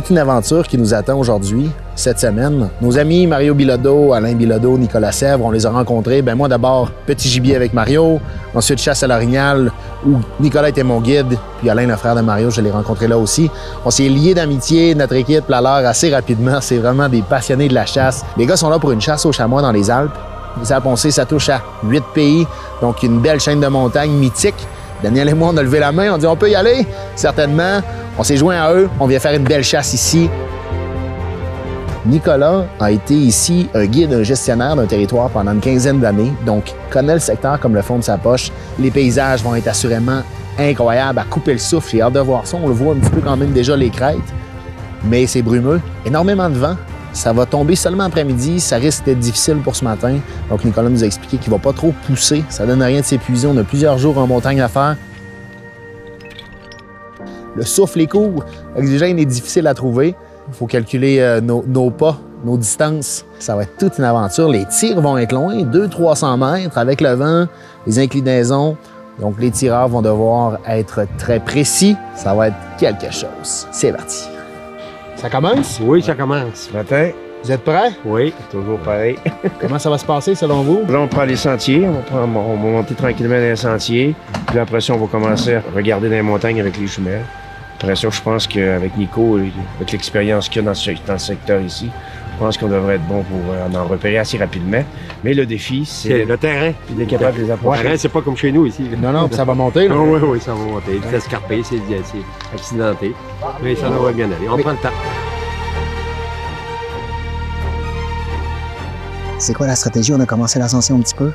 toute une aventure qui nous attend aujourd'hui, cette semaine. Nos amis Mario Bilodeau, Alain Bilodeau, Nicolas Sèvres, on les a rencontrés. Moi d'abord, petit gibier avec Mario, ensuite chasse à l'orignal, où Nicolas était mon guide, puis Alain, le frère de Mario, je l'ai rencontré là aussi. On s'est liés d'amitié, notre équipe, la leur, assez rapidement. C'est vraiment des passionnés de la chasse. Les gars sont là pour une chasse aux chamois dans les Alpes. Les Alpes, on sait, ça touche à 8 pays, donc une belle chaîne de montagnes mythique. Daniel et moi, on a levé la main, on dit on peut y aller? Certainement. On s'est joint à eux, on vient faire une belle chasse ici. Nicolas a été ici un guide, un gestionnaire d'un territoire pendant une quinzaine d'années, donc connaît le secteur comme le fond de sa poche. Les paysages vont être assurément incroyables, à couper le souffle. J'ai hâte de voir ça, on le voit un petit peu quand même déjà les crêtes, mais c'est brumeux, énormément de vent. Ça va tomber seulement après-midi, ça risque d'être difficile pour ce matin. Donc Nicolas nous a expliqué qu'il ne va pas trop pousser, ça donne rien de s'épuiser, on a plusieurs jours en montagne à faire. Le souffle est court, l'oxygène est difficile à trouver. Il faut calculer nos pas, nos distances. Ça va être toute une aventure. Les tirs vont être loin, 200-300 mètres avec le vent, les inclinaisons. Donc les tireurs vont devoir être très précis. Ça va être quelque chose. C'est parti. Ça commence? Oui, ça commence. Matin. Vous êtes prêts? Oui, toujours pareil. Comment ça va se passer selon vous? Là, on prend les sentiers, on va monter tranquillement dans les sentiers. Puis après ça, on va commencer à regarder dans les montagnes avec les jumelles. Après ça, je pense qu'avec Nico, avec l'expérience qu'il y a dans le secteur ici, je pense qu'on devrait être bon pour en repérer assez rapidement. Mais le défi, c'est le terrain. Il est capable de les approcher. Le terrain, c'est pas comme chez nous ici. Non, ça va monter. Oui, oui, ça va monter. C'est escarpé, c'est accidenté. Mais ça devrait bien aller. On prend le temps. C'est quoi la stratégie? On a commencé l'ascension un petit peu.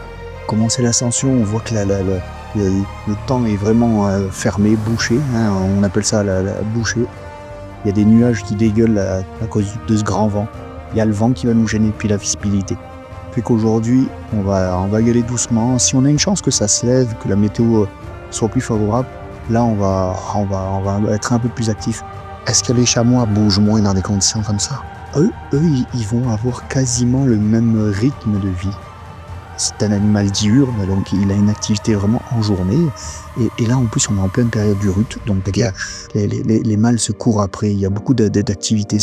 Commencer l'ascension, on voit que le temps est vraiment fermé, bouché. Hein, on appelle ça la bouchée. Il y a des nuages qui dégueulent à cause de ce grand vent. Il y a le vent qui va nous gêner, puis la visibilité. Fait qu'aujourd'hui, on va y aller doucement. Si on a une chance que ça se lève, que la météo soit plus favorable, là, on va être un peu plus actif. Est-ce que les chamois bougent moins dans des conditions comme ça? Eux, ils vont avoir quasiment le même rythme de vie. C'est un animal diurne, donc il a une activité vraiment en journée. Et là, en plus, on est en pleine période du rut, donc les mâles se courent après. Il y a beaucoup d'activités.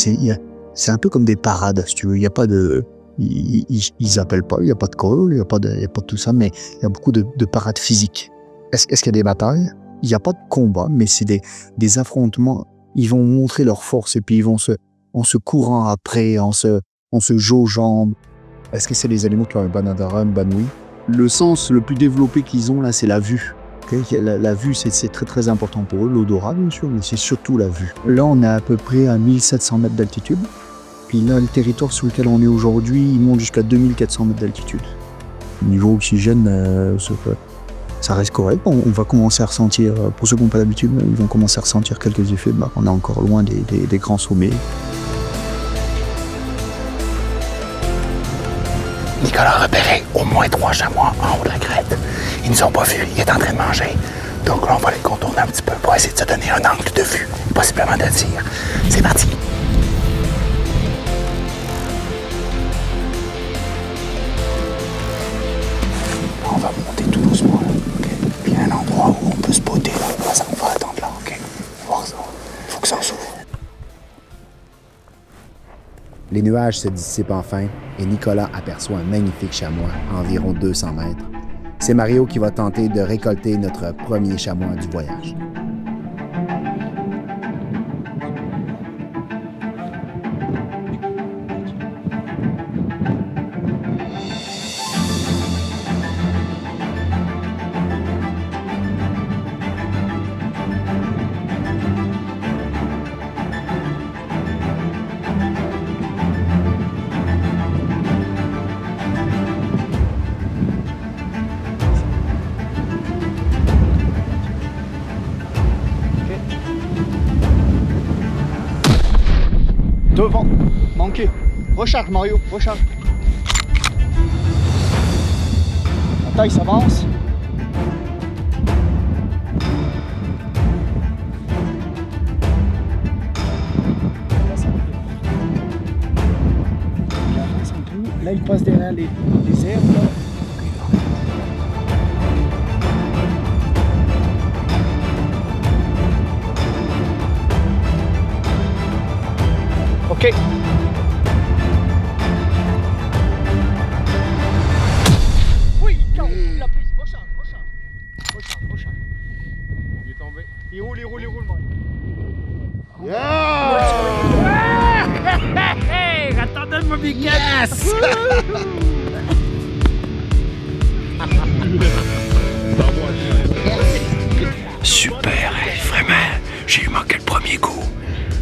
C'est un peu comme des parades, si tu veux. Il n'y a pas de... Ils appellent pas, il n'y a pas de call, il n'y a pas de tout ça, mais il y a beaucoup de parades physiques. Est-ce qu'il y a des batailles? Il n'y a pas de combat, mais c'est des affrontements. Ils vont montrer leur force et puis ils vont en se courant après, en se jaugeant. Est-ce que c'est les animaux qui ont un bon odorat, une bonne ouïe? Le sens le plus développé qu'ils ont là, c'est la vue. Okay? La vue, c'est très très important pour eux. L'odorat, bien sûr, mais c'est surtout la vue. Là, on est à peu près à 1700 mètres d'altitude. Puis là, le territoire sur lequel on est aujourd'hui, il monte jusqu'à 2400 mètres d'altitude. Niveau oxygène, ça reste correct. On va commencer à ressentir, pour ceux qui n'ont pas d'habitude, ils vont commencer à ressentir quelques effets. On est encore loin des grands sommets. Nicolas a repéré au moins 3 chamois en haut de la crête. Ils nous ont pas vus, il est en train de manger. Donc là, on va les contourner un petit peu pour essayer de se donner un angle de vue, possiblement de tir. C'est parti! On va monter tout doucement, là. Okay? Puis il y a un endroit où on peut spotter, là. On va attendre là, OK? On va voir ça. Il faut que ça s'ouvre. Les nuages se dissipent enfin et Nicolas aperçoit un magnifique chamois à environ 200 mètres. C'est Mario qui va tenter de récolter notre premier chamois du voyage. Devant, manqué. Recharge Mario, recharge. La taille s'avance. Là, il passe derrière les herbes. Là. OK. Oui, la prise, recharge. Il est tombé. Il roule, Mike. Hey, attendez-moi, Biquette! Yes! Super, vraiment, j'ai manqué le premier coup,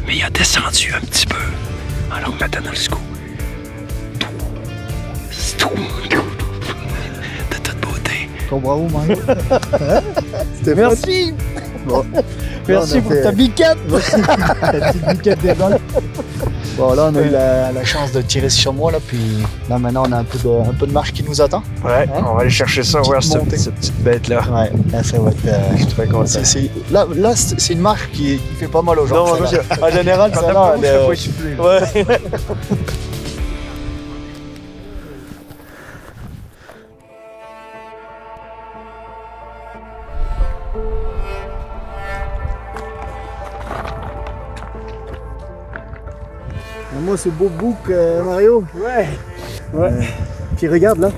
mais il a descendu un petit peu. Alors maintenant dans le scoop. De toute beauté. Ton bravo, Mario. Merci. Bon. Merci pour ta biquette. Ta petite biquette des balles. Bon, là, on a eu la chance de tirer ce chamois, là, puis là, maintenant, on a un peu de marche qui nous attend. Ouais, hein? On va aller chercher ça, voir cette petite bête-là. Ouais, là, ça va être... Je suis très content. Là, c'est une marche qui fait pas mal aux gens. Non, en général, ça là... Ouais. Moi, ce beau bouc, Mario. Ouais. Puis regarde là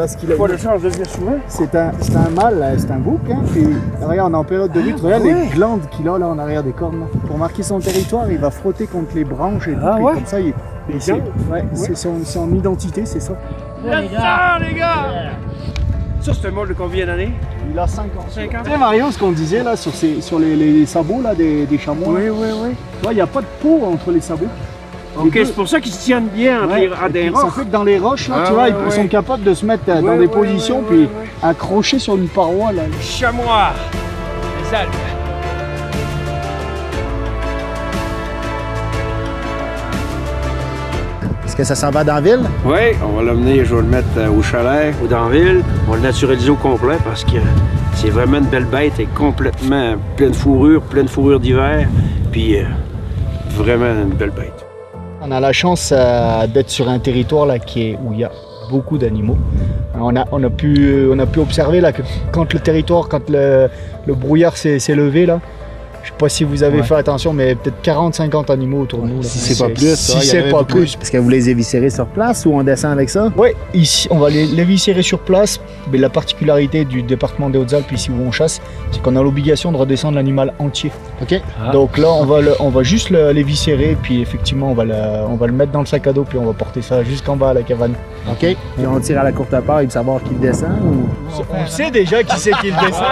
ce qu'il a. Pas le chance de venir souvent. C'est un mâle, c'est un bouc, hein. Puis regarde, on est en période de lutte. Regarde les glandes qu'il a là en arrière des cornes. Là. Pour marquer son territoire, il va frotter contre les branches et tout. Ah puis ouais? comme ça, c'est son identité, c'est ça. Les gars! Ça, c'est un mâle de combien d'années? Il a 5 ans. 5 ans? Tu sais, Mario, ce qu'on disait là sur les sabots là, des chamois. Oui. Tu vois, il n'y a pas de peau entre les sabots. Ok, c'est pour ça qu'ils se tiennent bien entre des Ça roches. fait que dans les roches, là, Ah, tu vois, ouais, ils sont capables de se mettre dans des positions puis accrocher sur une paroi. Là. Chamois! Les Alpes. Est-ce que ça s'en va dans la ville? Oui, on va l'amener, je vais le mettre au chalet ou dans la ville. On va le naturaliser au complet parce que c'est vraiment une belle bête et complètement pleine de fourrure d'hiver. Puis vraiment une belle bête. On a la chance d'être sur un territoire là, où il y a beaucoup d'animaux. On a pu observer là, que quand le brouillard s'est levé, là, je ne sais pas si vous avez fait attention, mais peut-être 40-50 animaux autour de nous. Là. Si c'est pas plus, si c'est pas plus. Est-ce que vous les éviscérez sur place ou on descend avec ça? Oui, ici, on va les viscérer sur place. Mais la particularité du département des Hautes-Alpes, ici où on chasse, c'est qu'on a l'obligation de redescendre l'animal entier. OK. Donc là, on va juste les viscérer, puis effectivement, on va le mettre dans le sac à dos, puis on va porter ça jusqu'en bas à la cabane. OK. Puis on tire à la courte paille de savoir qui descend ou... On sait déjà qui c'est qui le descend.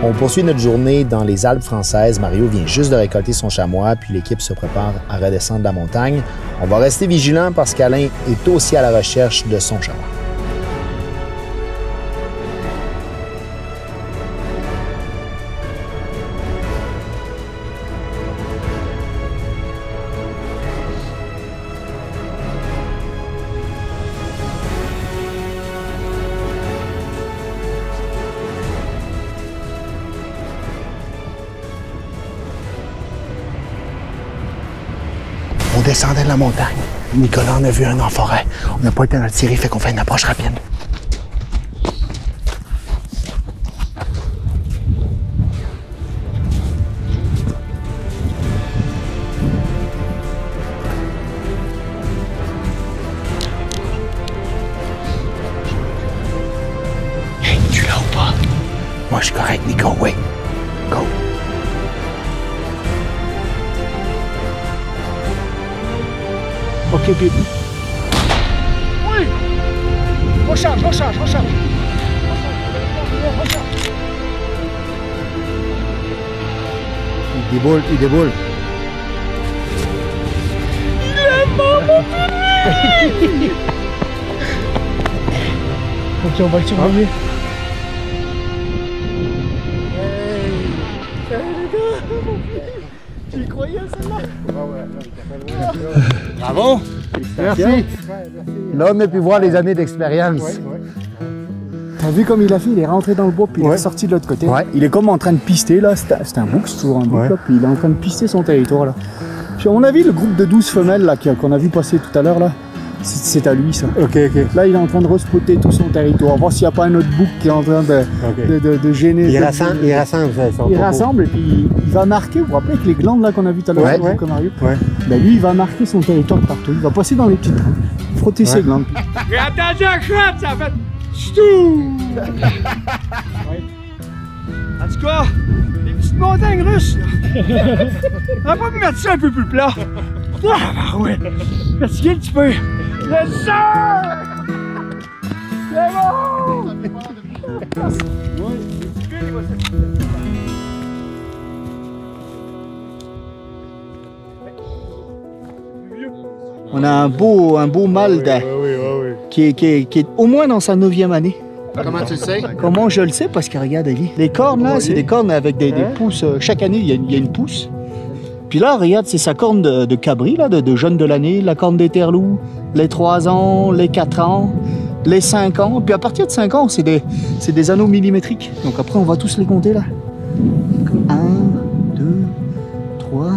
On poursuit notre journée dans les Alpes françaises. Mario vient juste de récolter son chamois, puis l'équipe se prépare à redescendre la montagne. On va rester vigilant parce qu'Alain est aussi à la recherche de son chamois. On descendait de la montagne. Nicolas en a vu un en forêt. On n'a pas le temps de le tirer, fait qu'on fait une approche rapide. Hey, tu l'as ou pas? Moi, je suis correct, Nico, oui. Go. Ok, Pip. Oui! Recharge. Il déboule. Ok, on va le surveiller. Tu y croyais celle-là? Bravo! Merci. Là, on a pu voir les années d'expérience. T'as vu comme il a fait? Il est rentré dans le bois puis il est sorti de l'autre côté. Ouais. Il est comme en train de pister là. C'est un bouc, c'est toujours un bouc là. Puis il est en train de pister son territoire là. Puis on a vu le groupe de 12 femelles là qu'on a vu passer tout à l'heure là. C'est à lui ça. Ok, ok. Là, il est en train de respotter tout son territoire, voir s'il n'y a pas un autre bouc qui est en train de gêner. Il rassemble son Il propos. rassemble et puis il va marquer, vous vous rappelez avec les glandes là qu'on a vu tout à l'heure, Ouais. comme Mario. Ouais. Ben lui, il va marquer son territoire partout. Il va passer dans les petites trains, frotter ses glandes. J'ai entendu un shot, ça fait ch'tou! En tout cas, les petites montagnes russes, là. On va pas me mettre ça un peu plus plat. Ah, ouais. Fatigué un petit peu. Le sang! C'est bon! On a un beau mâle qui est au moins dans sa 9e année. Comment tu le sais? Comment je le sais? Parce que regarde, Ali, les cornes là, c'est des cornes avec des pousses. Chaque année, il y a une pousse. Puis là, regarde, c'est sa corne de cabri, là, de jeune de l'année, la corne d'éterlou, les 3 ans, les 4 ans, les 5 ans. Puis à partir de 5 ans, c'est des anneaux millimétriques. Donc après, on va tous les compter là. 1, 2, 3,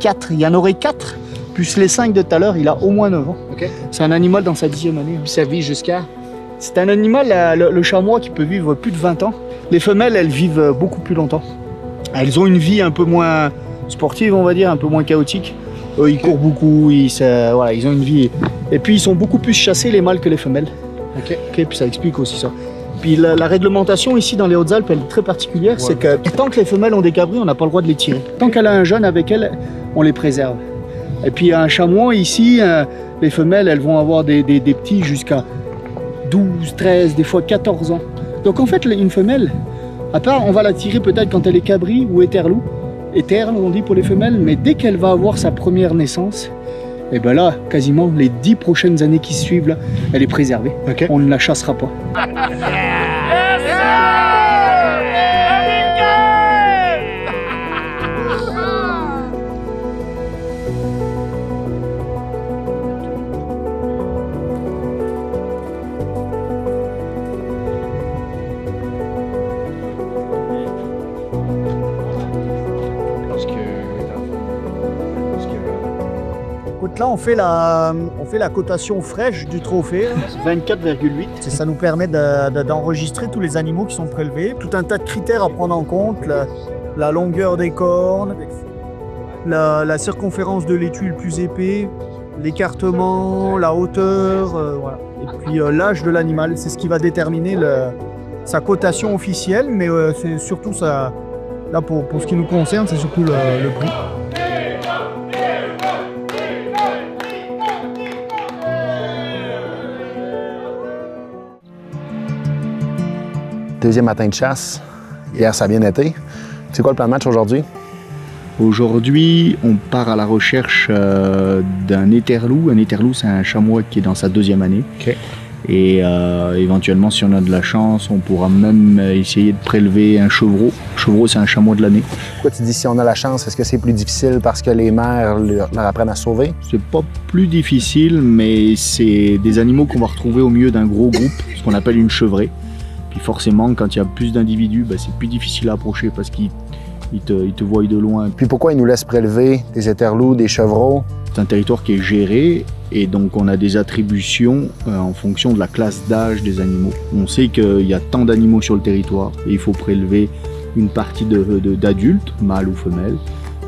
4. Il y en aurait 4. Plus les 5 de tout à l'heure, il a au moins 9 ans. OK. C'est un animal dans sa 10e année. Puis ça vit jusqu'à? C'est un animal, le chamois, qui peut vivre plus de 20 ans. Les femelles, elles vivent beaucoup plus longtemps. Elles ont une vie un peu moins sportive, on va dire, un peu moins chaotique. Eux, ils courent beaucoup, voilà, ils ont une vie. Et puis, ils sont beaucoup plus chassés, les mâles, que les femelles. OK. Puis ça explique aussi ça. Puis la réglementation ici dans les Hautes-Alpes, elle est très particulière. C'est que tant que les femelles ont des cabris, on n'a pas le droit de les tirer. Tant qu'elle a un jeune avec elle, on les préserve. Et puis un chamois ici, les femelles, elles vont avoir des petits jusqu'à 12, 13, des fois 14 ans. Donc en fait, une femelle, à part, on va la tirer peut-être quand elle est cabri ou éterlou. Éterne, on dit pour les femelles, mais dès qu'elle va avoir sa première naissance, et ben là, quasiment les 10 prochaines années qui suivent, là, elle est préservée. OK. On ne la chassera pas. Écoute, là, on fait la cotation fraîche du trophée, 24,8. Ça nous permet d'enregistrer tous les animaux qui sont prélevés. Tout un tas de critères à prendre en compte, la longueur des cornes, la circonférence de l'étui le plus épais, l'écartement, la hauteur, voilà. Et puis l'âge de l'animal, c'est ce qui va déterminer sa cotation officielle, mais c'est surtout ça. Là, pour ce qui nous concerne, c'est surtout le prix. Deuxième matin de chasse. Hier, ça a bien été. C'est quoi le plan de match aujourd'hui? Aujourd'hui, on part à la recherche d'un éterlou. Un éterlou, c'est un chamois qui est dans sa 2e année. OK. Et éventuellement, si on a de la chance, on pourra même essayer de prélever un chevreau. Le chevreau, c'est un chamois de l'année. Pourquoi tu dis si on a la chance? Est-ce que c'est plus difficile parce que les mères leur apprennent à sauver? C'est pas plus difficile, mais c'est des animaux qu'on va retrouver au milieu d'un gros groupe, ce qu'on appelle une chevrée. Puis forcément, quand il y a plus d'individus, c'est plus difficile à approcher parce qu'ils te voient de loin. Puis pourquoi ils nous laissent prélever des éterlous, des chevreaux? C'est un territoire qui est géré et donc on a des attributions en fonction de la classe d'âge des animaux. On sait qu'il y a tant d'animaux sur le territoire et il faut prélever une partie d'adultes, mâles ou femelles.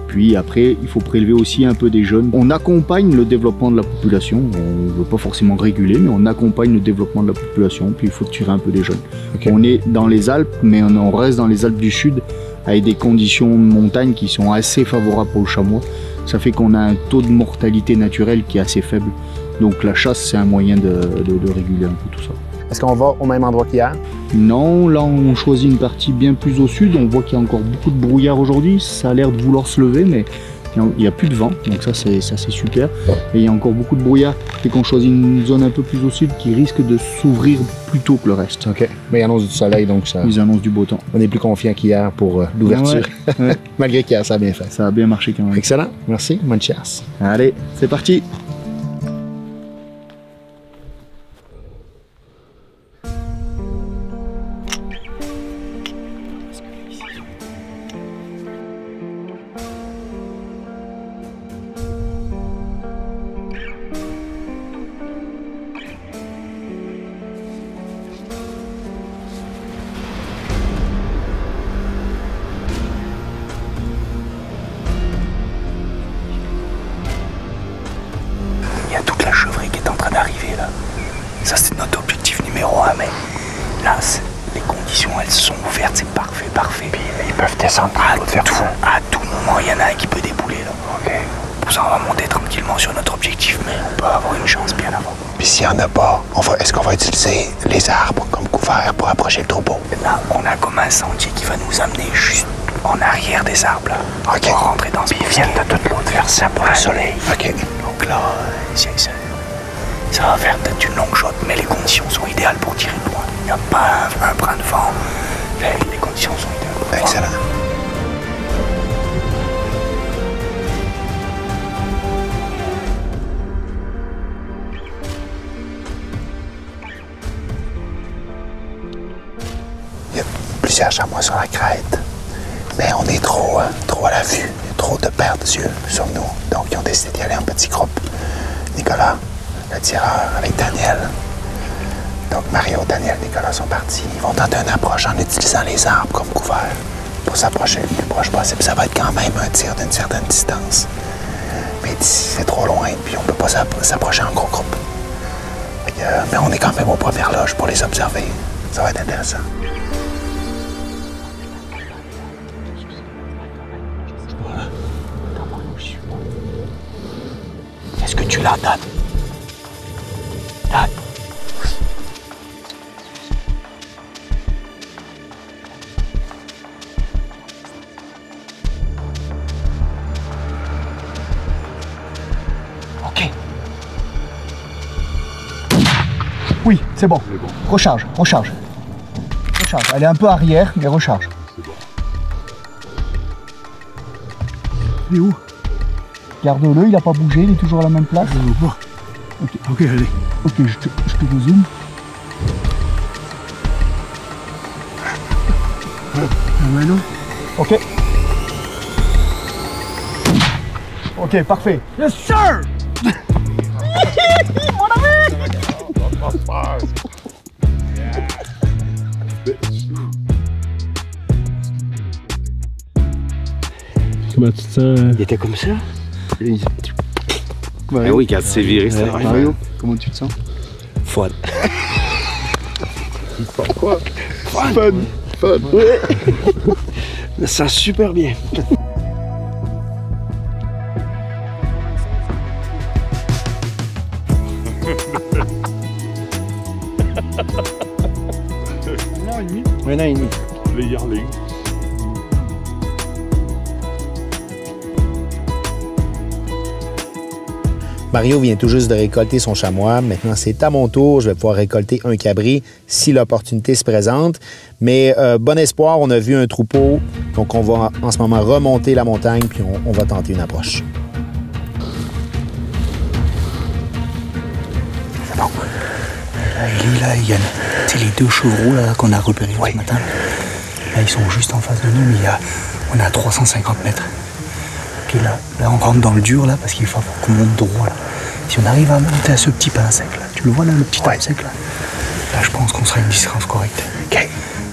Puis après, il faut prélever aussi un peu des jeunes. On accompagne le développement de la population. On ne veut pas forcément réguler, mais on accompagne le développement de la population. Puis il faut tirer un peu des jeunes. Okay. On est dans les Alpes, mais on reste dans les Alpes du Sud avec des conditions de montagne qui sont assez favorables pour le chamois. Ça fait qu'on a un taux de mortalité naturelle qui est assez faible. Donc la chasse, c'est un moyen de réguler un peu tout ça. Est-ce qu'on va au même endroit qu'hier? Non, là on choisit une partie bien plus au sud. On voit qu'il y a encore beaucoup de brouillard aujourd'hui. Ça a l'air de vouloir se lever, mais il n'y a plus de vent. Donc ça c'est super. Et il y a encore beaucoup de brouillard. Et qu'on choisit une zone un peu plus au sud qui risque de s'ouvrir plus tôt que le reste. OK. Mais ils annoncent du soleil, donc ça... Ils annoncent du beau temps. On est plus confiant qu'hier pour l'ouverture. Ouais. Malgré qu'hier, ça a bien fait. Ça a bien marché quand même. Excellent. Merci. Bonne chasse. Allez, c'est parti. fenêtres sont ouvertes, c'est parfait, parfait. Puis ils peuvent descendre à tout moment, il y en a un qui peut débouler là. OK. Pour ça, on va monter tranquillement sur notre objectif, mais on peut avoir une chance bien avant. Puis s'il n'y en a pas, est-ce qu'on va utiliser les arbres comme couvert pour approcher le troupeau? Là, on a comme un sentier qui va nous amener juste en arrière des arbres là. OK. On va rentrer dans ce bosquet. Ils viennent de toute l'autre versant pour le soleil. OK. Donc là, ça va faire peut-être une longue shot, mais les conditions sont idéales pour tirer de loin. Il n'y a pas un brin de vent. Les conditions sont idéales. Excellent. Il y a plusieurs chamois sur la crête, mais on est trop à la vue. Il y a trop de paires d'yeux sur nous, donc ils ont décidé d'y aller en petit groupe. Nicolas, le tireur, avec Daniel. Donc Mario, Daniel, Nicolas sont partis. Ils vont tenter une approche en utilisant les arbres comme couvert pour s'approcher le plus proche possible. Ça va être quand même un tir d'une certaine distance. Mais d'ici, c'est trop loin, puis on peut pas s'approcher en gros groupe. Mais on est quand même aux premières loges pour les observer. Ça va être intéressant. Est-ce que tu l'as, Dan? Dan? OK. Oui, c'est bon. Recharge, recharge. Recharge. Elle est un peu arrière, mais recharge. Il est où? Garde-le, il n'a pas bougé, il est toujours à la même place. Je ne vois pas. Ok, allez. Ok, je te rezoome. Maintenant. Ok. Ok, parfait. Yes, sir! Mon ami! Comment tu te sens? Il était comme ça? Mario, oui, quand tu s'est viré, c'était vrai. Mario, comment tu te sens? Fun. Quoi? Fun. Ouais. Ça sent super bien. Un an et demi. Les yearlings. Mario vient tout juste de récolter son chamois. Maintenant, c'est à mon tour. Je vais pouvoir récolter un cabri si l'opportunité se présente. Mais bon espoir, on a vu un troupeau. Donc, on va en ce moment remonter la montagne puis on va tenter une approche. C'est bon. Là, il y a les deux chevreaux là, qu'on a repérés ce matin. Là, ils sont juste en face de nous, mais on est à 350 mètres. Okay, là, on rentre dans le dur, là, parce qu'il faut qu'on monte droit, là. Si on arrive à monter à ce petit pain sec, là, tu le vois, là, le petit pain sec, là, je pense qu'on sera à une distance correcte. OK.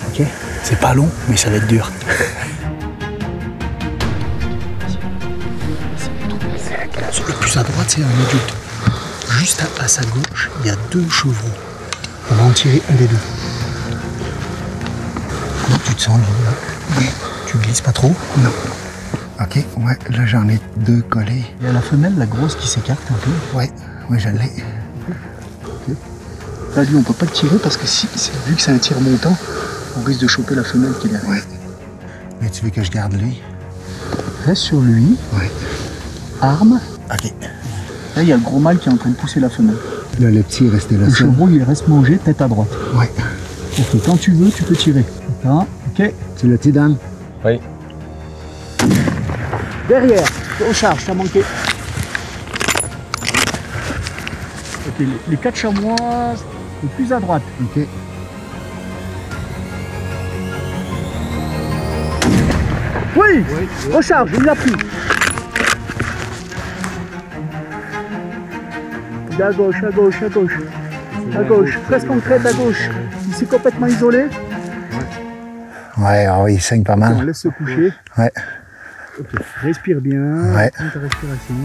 OK. C'est pas long, mais ça va être dur. Le plus à droite, c'est un adulte. Juste à sa gauche, il y a deux chevreaux. On va en tirer un des deux. Comment tu te sens, là? Tu glisses pas trop? Non. OK, ouais, là j'en ai deux collés. Il y a la femelle, la grosse, qui s'écarte un peu. Ouais, je l'ai. Okay. Là, lui, on peut pas le tirer parce que vu que c'est un tir montant, on risque de choper la femelle qui est derrière. Ouais. Mais tu veux que je garde lui? Reste sur lui. Ouais. Arme. OK. Là, il y a le gros mâle qui est en train de pousser la femelle. Là, le petit est resté là. Le chevreau, il reste mangé, tête à droite. Ouais. Ok, quand tu veux, tu peux tirer. Attends, ok. Tu l'as, Dan? Oui. Derrière, recharge, t'as manqué. Ok, les 4 chamois, le plus à droite. Ok. Oui, recharge, il l'a pris. À gauche, à gauche, à gauche. À gauche, presque en crête à gauche. Il s'est complètement isolé. Ouais, il saigne pas mal. On laisse se coucher. Ouais. Ok, respire bien. Ouais. Prends ta respiration.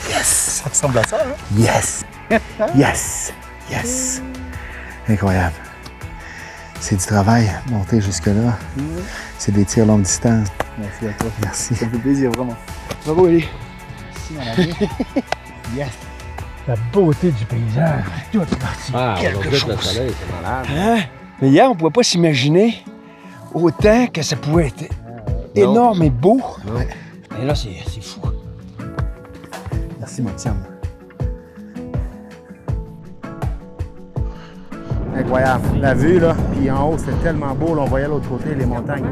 Yes! Ça ressemble à ça, hein? Yes! Yes! Yes! Incroyable. C'est du travail, monter jusque-là. C'est des tirs longue distance. Merci à toi. Merci. Ça me fait plaisir, vraiment. Bravo, Élie. Merci, mon ami. Yes. La beauté du paysage. Tout est parti. Ah, Quelque aujourd'hui, chose. le soleil, c'est malade. Hein? Mais hier, on ne pouvait pas s'imaginer autant que ça pouvait être énorme et beau. Non. Et là, c'est fou. Merci, mon petit homme. Incroyable. La vue, là, puis en haut, c'était tellement beau. Là, on voyait l'autre côté, les montagnes.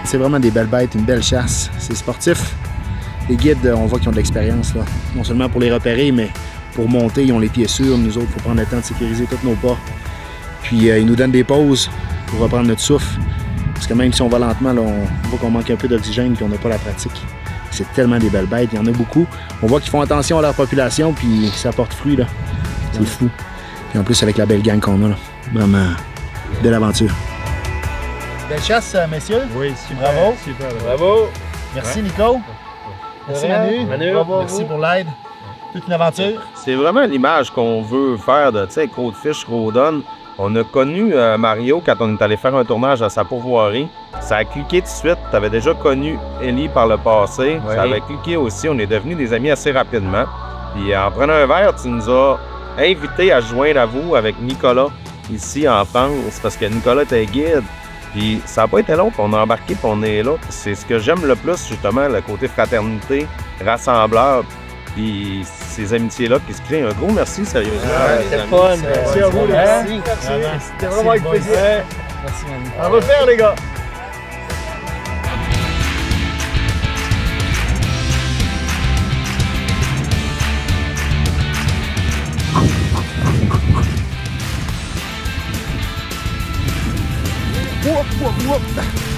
C'est vraiment des belles bêtes, une belle chasse. C'est sportif. Les guides, on voit qu'ils ont de l'expérience, là. Non seulement pour les repérer, mais pour monter, ils ont les pieds sûrs. Nous autres, il faut prendre le temps de sécuriser tous nos pas. Puis ils nous donnent des pauses pour reprendre notre souffle. Parce que même si on va lentement, là, on voit qu'on manque un peu d'oxygène et qu'on n'a pas la pratique. C'est tellement des belles bêtes, il y en a beaucoup. On voit qu'ils font attention à leur population, puis ça porte fruit, là. C'est fou. Puis en plus, avec la belle gang qu'on a, là. Vraiment, belle aventure. Belle chasse, messieurs. Oui, super. Bravo. Super. Bravo. Merci, Nico. Merci, Manu. Bravo. Merci pour l'aide. Toute une aventure. C'est vraiment l'image qu'on veut faire de, tu sais, Crow-de-Fish, Crow-Donne. On a connu Mario quand on est allé faire un tournage à sa pourvoirie. Ça a cliqué tout de suite. Tu avais déjà connu Élie par le passé. Oui. Ça avait cliqué aussi. On est devenus des amis assez rapidement. Puis en prenant un verre, tu nous as invités à joindre à vous avec Nicolas ici en France parce que Nicolas était guide. Puis ça n'a pas été long, puis on a embarqué, puis on est là. C'est ce que j'aime le plus, justement, le côté fraternité, rassembleur, puis ces amitiés-là qui se créent. Un gros merci, sérieusement. C'était fun. Merci à vous. Merci. C'était vraiment avec plaisir. Merci, Manu. On va le faire, les gars. Whoop, whoop, whoop.